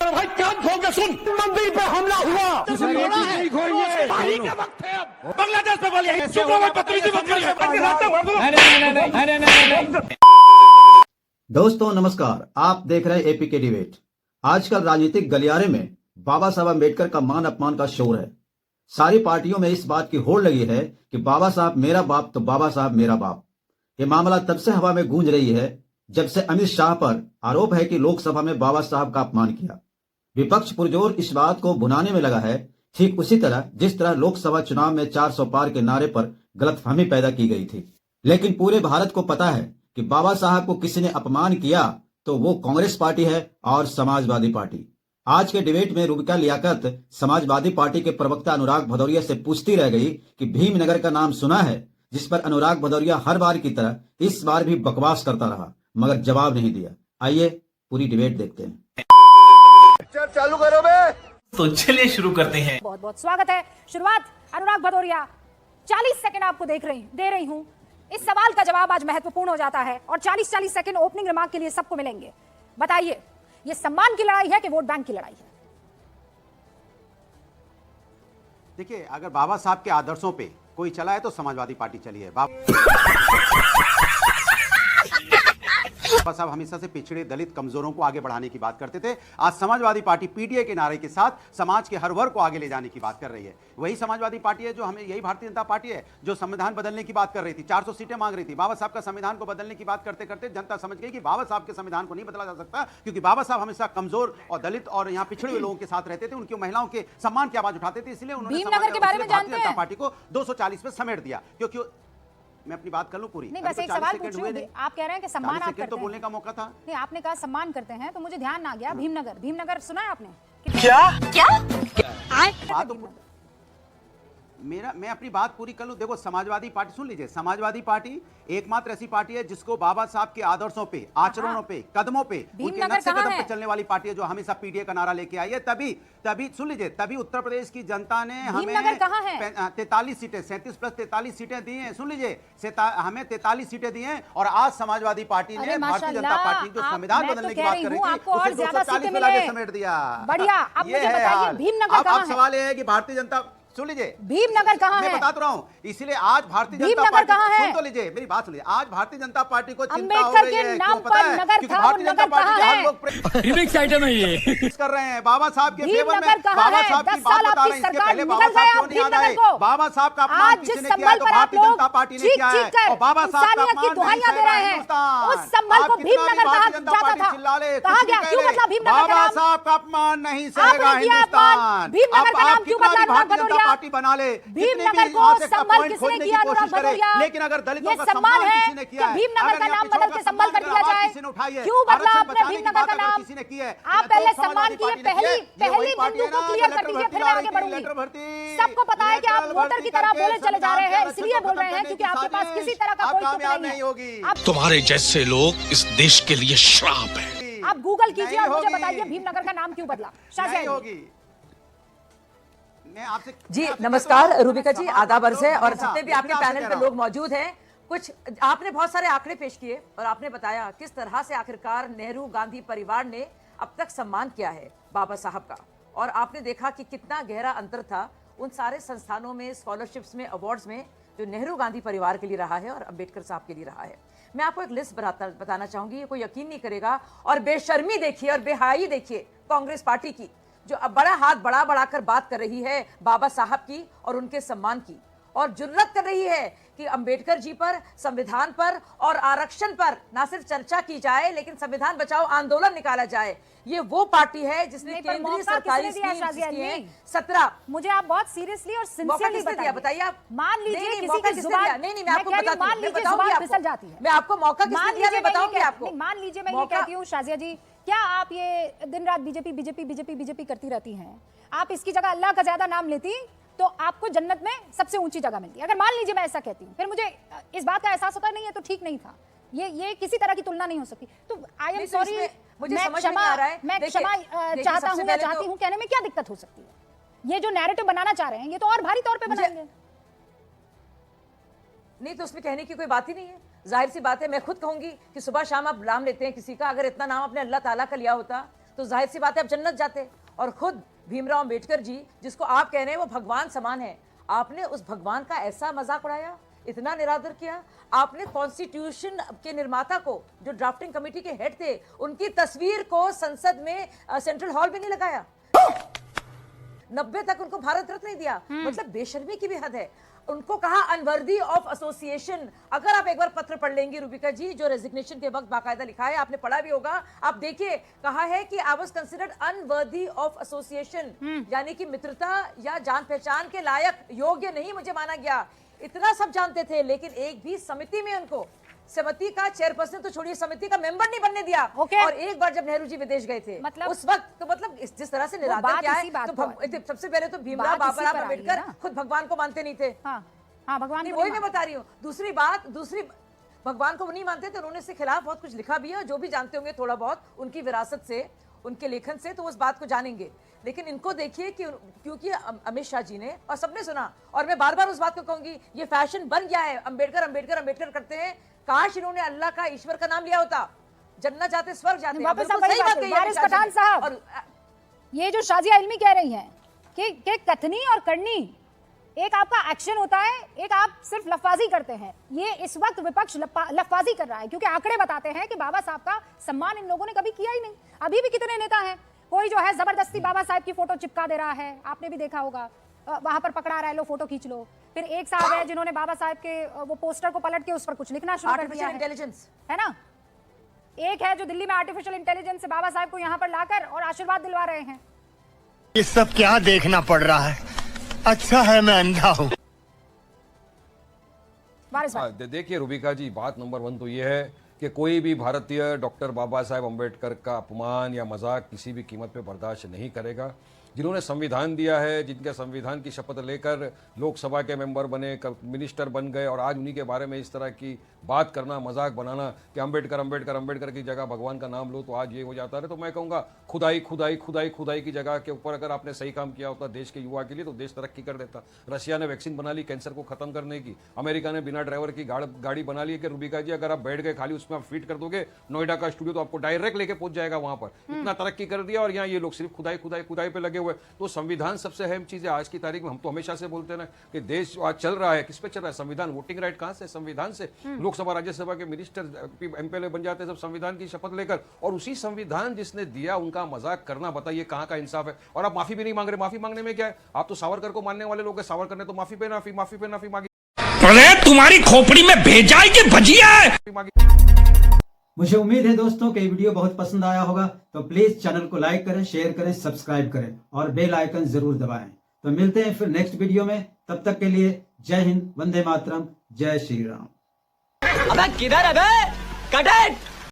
भाई कान खोल के सुन, मंदिर पे हमला हुआ, पानी का वक्त है अब। बांग्लादेश में बोलिए, बदतमीजी मत करिए। दोस्तों नमस्कार, आप देख रहे हैं एपी के डिबेट। आजकल राजनीतिक गलियारे में बाबा साहब अम्बेडकर का मान अपमान का शोर है। सारी पार्टियों में इस बात की होड़ लगी है कि बाबा साहब मेरा बाप तो बाबा साहब मेरा बाप। ये मामला तब से हवा में गूंज रही है जब से अमित शाह पर आरोप है कि लोकसभा में बाबा साहब का अपमान किया। विपक्ष पुरजोर इस बात को भुनाने में लगा है, ठीक उसी तरह जिस तरह लोकसभा चुनाव में 400 पार के नारे पर गलतफहमी पैदा की गई थी। लेकिन पूरे भारत को पता है कि बाबा साहब को किसी ने अपमान किया तो वो कांग्रेस पार्टी है और समाजवादी पार्टी। आज के डिबेट में रूबिका लियाकत समाजवादी पार्टी के प्रवक्ता अनुराग भदौरिया से पूछती रह गई कि भीमनगर का नाम सुना है, जिस पर अनुराग भदौरिया हर बार की तरह इस बार भी बकवास करता रहा मगर जवाब नहीं दिया। आइए पूरी डिबेट देखते हैं। चालू करो बे। तो चलिए शुरू करते हैं। बहुत बहुत स्वागत है। शुरुआत अनुराग भदौरिया, 40 सेकंड आपको दे रही हूं। इस सवाल का जवाब आज महत्वपूर्ण हो जाता है और 40-40 सेकंड ओपनिंग रिमार्क के लिए सबको मिलेंगे। बताइए, ये सम्मान की लड़ाई है कि वोट बैंक की लड़ाई है? देखिए, अगर बाबा साहब के आदर्शों पे कोई चला है तो समाजवादी पार्टी चली है। बाबा साहब हमेशा से पिछड़े, दलित, कमजोरों को आगे बढ़ाने की बात करते थे। आज समाजवादी पार्टी पीडीए के नारे के साथ समाज के हर वर्ग को आगे ले जाने की बात कर रही है। वही समाजवादी पार्टी है जो हमें, यही भारतीय जनता पार्टी है जो संविधान बदलने की बात कर रही थी, 400 सीटें मांग रही थी। बाबा साहब का संविधान को बदलने की बात करते करते जनता समझ गई कि बाबा साहब के संविधान को नहीं बदला जा सकता, क्योंकि बाबा साहब हमेशा कमजोर और दलित और यहाँ पिछड़े हुए लोगों के साथ रहते थे, उनकी महिलाओं के सम्मान की आवाज उठाते थे। इसलिए उन्होंने भारतीय जनता पार्टी को 240 पे समेट दिया। क्योंकि मैं अपनी बात कर लूं पूरी। नहीं, बस एक सवाल पूछूं। आप कह रहे हैं कि सम्मान आप करते हैं, तो बोलने का मौका था। नहीं, आपने कहा सम्मान करते हैं तो मुझे ध्यान आ गया। भीमनगर सुना है आपने? मैं अपनी बात पूरी कर लूं। देखो, समाजवादी पार्टी, सुन लीजिए, समाजवादी पार्टी एकमात्र ऐसी पार्टी है जिसको बाबा साहब के आदर्शों पे, आचरणों पे, कदमों पे, उनके नक्शे कदम पे चलने वाली पार्टी है, जो हमेशा पीडीए का नारा लेके आई है। तभी सुन लीजिए, तभी उत्तर प्रदेश की जनता ने हमें 43 सीटें, 37 प्लस 43 सीटें दी हैं। सुन लीजिए, हमें 43 सीटें दी हैं और आज समाजवादी पार्टी ने भारतीय जनता पार्टी जो संविधान बदलने की बात कर रही थी उसे 240 में लाके समेट दिया। बढ़िया। अब मुझे बताइए, भीमनगर कहां है? अब सवाल यह है कि भारतीय जनता, सुन लीजिए, भीमनगर कहां है? मैं बता रहा हूं। इसलिए आज भारतीय जनता पार्टी, सुन तो लीजिए मेरी बात, सुनिए, आज भारतीय जनता पार्टी को चिंता हो रही है। क्यों पता है? क्योंकि भारतीय जनता पार्टी के हर लोग रिमिक्स आइटम है ये कर रहे हैं बाबा साहब के फेवर में। बाबा साहब की बात बता रहे हैं, इसके पहले बाबा साहब क्यों नहीं याद आए? बाबा साहब का अपमान किसी ने किया है तो भारतीय जनता पार्टी ने किया है, और बाबा साहब का अपमान नहीं सह रहा है हिंदुस्तान। उस संबल को भीमनगर कहा जाता था, कहा गया, क्यों बदला भीमनगर? बाबा साहब का अपमान नहीं सहेगा हिंदुस्तान। भीमनगर का नाम क्यों बदला? भारतीय जनता पार्टी बना ले, भीमनगर को संबल किसने किया? अनुराग भदौरिया, लेकिन अगर दलितों का सम्मान सम्मान है किसी ने किया है, भीमनगर का नाम बदल के संबल कर दिया जाए, क्यों बदला आपने भीमनगर का नाम? किसी ने किया है, आप पहले सम्मान की पहली बिंदु को क्लियर कर दीजिए, फिर मैं आगे बढ़ूंगी। सबको पता है कि आप वोटर की तरह बोले चले जा रहे हैं, इसलिए बोल रहे हैं क्योंकि आपके पास किसी तरह का कोई तुक नहीं है। तुम्हारे जैसे लोग इस देश के लिए श्राप है। आप गूगल कीजिए और मुझे बताइए भीमनगर का नाम क्यों बदला। होगी। जी नमस्कार रूबिका जी, आदाब अर्ज़ है। और जितने भी आपके पैनल पे लोग मौजूद हैं, कुछ आपने बहुत सारे आंकड़े पेश किए और आपने बताया किस तरह से आखिरकार नेहरू गांधी परिवार ने अब तक सम्मान किया है बाबा साहब का, और आपने देखा कि कितना गहरा अंतर था उन सारे संस्थानों में, स्कॉलरशिप्स में, अवार्ड्स में, जो नेहरू गांधी परिवार के लिए रहा है और अम्बेडकर साहब के लिए रहा है। मैं आपको एक लिस्ट बताना चाहूंगी, ये कोई यकीन नहीं करेगा। और बेशर्मी देखिए और बेहाई देखिए कांग्रेस पार्टी की, जो अब बड़ा हाथ बढ़ा कर बात कर रही है बाबा साहब की और उनके सम्मान की, और जुर्रत कर रही है कि अंबेडकर जी पर, संविधान पर और आरक्षण पर ना सिर्फ चर्चा की जाए लेकिन संविधान बचाओ आंदोलन निकाला जाए। ये वो पार्टी है जिसने केंद्रीय सरकारी स्कीम 17। मुझे आप बहुत सीरियसली और सिंसियरली बताइए। बताइए आप। मान लीजिए किसी की जुबान, नहीं, मैं आपको बताती हूं, मान लीजिए जुबान फिसल जाती है, मैं आपको मौका किसने दिया मैं बताऊंगी आपको। मान लीजिए मैं ये कहती हूँ, शाजिया जी, क्या आप ये दिन रात बीजेपी करती रहती हैं? आप इसकी जगह अल्लाह का ज्यादा नाम लेती तो आपको जन्नत में सबसे ऊंची जगह मिलती। अगर मान लीजिए मैं ऐसा कहती हूँ, फिर मुझे इस बात का एहसास होता है नहीं ये तो ठीक नहीं था, ये किसी तरह की तुलना नहीं हो सकती। तो आई एम सॉरी, मैं क्षमा चाहता हूँ या चाहती हूँ कहने में क्या दिक्कत हो सकती है? ये जो नैरेटिव बनाना चाह रहे हैं ये तो और भारी तौर पे बनाएंगे। नहीं तो उसमें कहने की कोई बात ही नहीं है। जाहिर सी बात है, मैं खुद कहूंगी कि सुबह शाम आप नाम लेते हैं किसी का, अगर इतना नाम आपने अल्लाह ताला का लिया होता तो जाहिर सी बात है आप जन्नत जाते। और खुद भीमराव अंबेडकर जी, जिसको आप कह रहे हैं वो भगवान समान है, आपने उस भगवान का ऐसा मजाक उड़ाया, इतना निरादर किया। आपने कॉन्स्टिट्यूशन के निर्माता को, जो ड्राफ्टिंग कमेटी के हेड थे, उनकी तस्वीर को संसद में सेंट्रल हॉल में नहीं लगाया। 90 तक उनको भारत रत्न नहीं दिया। मतलब बेशर्मी की भी हद है। उनको कहा अनवर्दी ऑफ एसोसिएशन। अगर आप एक बार पत्र पढ़ लेंगी रूबिका जी, जो रेजिग्नेशन के वक्त बाकायदा लिखा है, आपने पढ़ा भी होगा, आप देखिए, कहा है कि I was considered unworthy of association, यानी कि मित्रता या जान पहचान के लायक, योग्य नहीं मुझे माना गया। इतना सब जानते थे, लेकिन एक भी समिति में उनको, समिति का चेयरपर्सन तो छोड़िए, समिति का मेंबर नहीं बनने दिया। और एक बार जब नेहरू जी विदेश गए थे, मतलब उस वक्त तो मतलब जिस तरह से निरादर किया है, तो सबसे पहले तो भीमराव बाबा अम्बेडकर खुद भगवान को मानते नहीं थे। हाँ, भगवान नहीं, वही मैं बता रही हूँ। दूसरी भगवान को नहीं मानते थे, उन्होंने इसके खिलाफ बहुत कुछ लिखा भी है। जो भी जानते होंगे थोड़ा बहुत उनकी विरासत से, उनके लेखन से, तो उस बात को जानेंगे। लेकिन इनको देखिए कि क्योंकि अमित शाह जी ने और सबने सुना, और मैं बार बार उस बात को कहूंगी, ये फैशन बन गया है, अंबेडकर अंबेडकर अंबेडकर करते हैं। काश इन्होंने अल्लाह का, ईश्वर का नाम लिया होता, जन्नत जाते, स्वर्ग जाते। वापस सही बात कही वारिस पठान साहब। और ये जो शाजिया इल्मी कह रही हैं कि कथनी और करनी, एक आपका एक्शन होता है, एक आप सिर्फ लफाजी करते हैं। ये इस वक्त विपक्ष लफाजी कर रहा है, क्योंकि आंकड़े बताते हैं कि बाबा साहब का सम्मान इन लोगों ने कभी किया ही नहीं। अभी भी कितने नेता हैं, कोई जो है जबरदस्ती बाबा साहब की फोटो चिपका दे रहा है, आपने भी देखा होगा, वहां पर पकड़ा रहा है, लो फोटो खींच लो। फिर एक साहब है जिन्होंने बाबा साहब के वो पोस्टर को पलट के उस पर कुछ लिखना शुरू कर दिया इंटेलिजेंस है ना। एक है जो दिल्ली में आर्टिफिशियल इंटेलिजेंस से बाबा साहब को यहाँ पर लाकर और आशीर्वाद दिलवा रहे हैं। ये सब क्या देखना पड़ रहा है? अच्छा है मैं अंधा हूँ। देखिए रूबिका जी, बात नंबर 1 तो ये है कि कोई भी भारतीय डॉक्टर बाबा साहेब अम्बेडकर का अपमान या मजाक किसी भी कीमत पे बर्दाश्त नहीं करेगा। जिन्होंने संविधान दिया है, जिनके संविधान की शपथ लेकर लोकसभा के मेंबर बने, मिनिस्टर बन गए, और आज उन्हीं के बारे में इस तरह की बात करना, मजाक बनाना कि अम्बेडकर अम्बेडकर अम्बेडकर की जगह भगवान का नाम लो तो आज ये हो जाता है। तो मैं कहूँगा खुदाई खुदाई खुदाई खुदाई की जगह के ऊपर अगर आपने सही काम किया होता देश के युवा के लिए, तो देश तरक्की कर देता। रशिया ने वैक्सीन बना ली कैंसर को खत्म करने की, अमेरिका ने बिना ड्राइवर की गाड़ी बना ली कि रूबिका जी अगर आप बैठ गए खाली उसमें आप फिट कर दोगे नोएडा का स्टूडियो, तो आपको डायरेक्ट लेके पहुंच जाएगा वहां पर। इतना तरक्की कर दिया, और यहाँ ये लोग सिर्फ खुदाई खुदाई खुदाई पे लगे हुए। तो संविधान सबसे अहम चीज है आज की तारीख में। हम तो हमेशा से बोलते हैं ना कि देश आज चल रहा है, किस पे चल रहा है? संविधान। वोटिंग राइट कहां से? संविधान से। लोकसभा राज्यसभा के मिनिस्टर एमपीएलए बन जाते हैं सब संविधान की शपथ लेकर, और उसी संविधान जिसने दिया उनका मजाक करना, बताइए कहां का इंसाफ है? और आप माफी भी नहीं मांग रहे। माफी मांगने में क्या है? आप तो सावरकर को मानने वाले लोग हैं। सावरकर ने तो माफी पे माफी मांगी। अरे तुम्हारी खोपड़ी में भेजा है कि भजिया है? मुझे उम्मीद है दोस्तों कि ये वीडियो बहुत पसंद आया होगा, तो प्लीज चैनल को लाइक करें, शेयर करें, सब्सक्राइब करें और बेल आइकन जरूर दबाएं। तो मिलते हैं फिर नेक्स्ट वीडियो में, तब तक के लिए जय हिंद, वंदे मातरम, जय श्री राम। अबे किधर है बे? Cut it.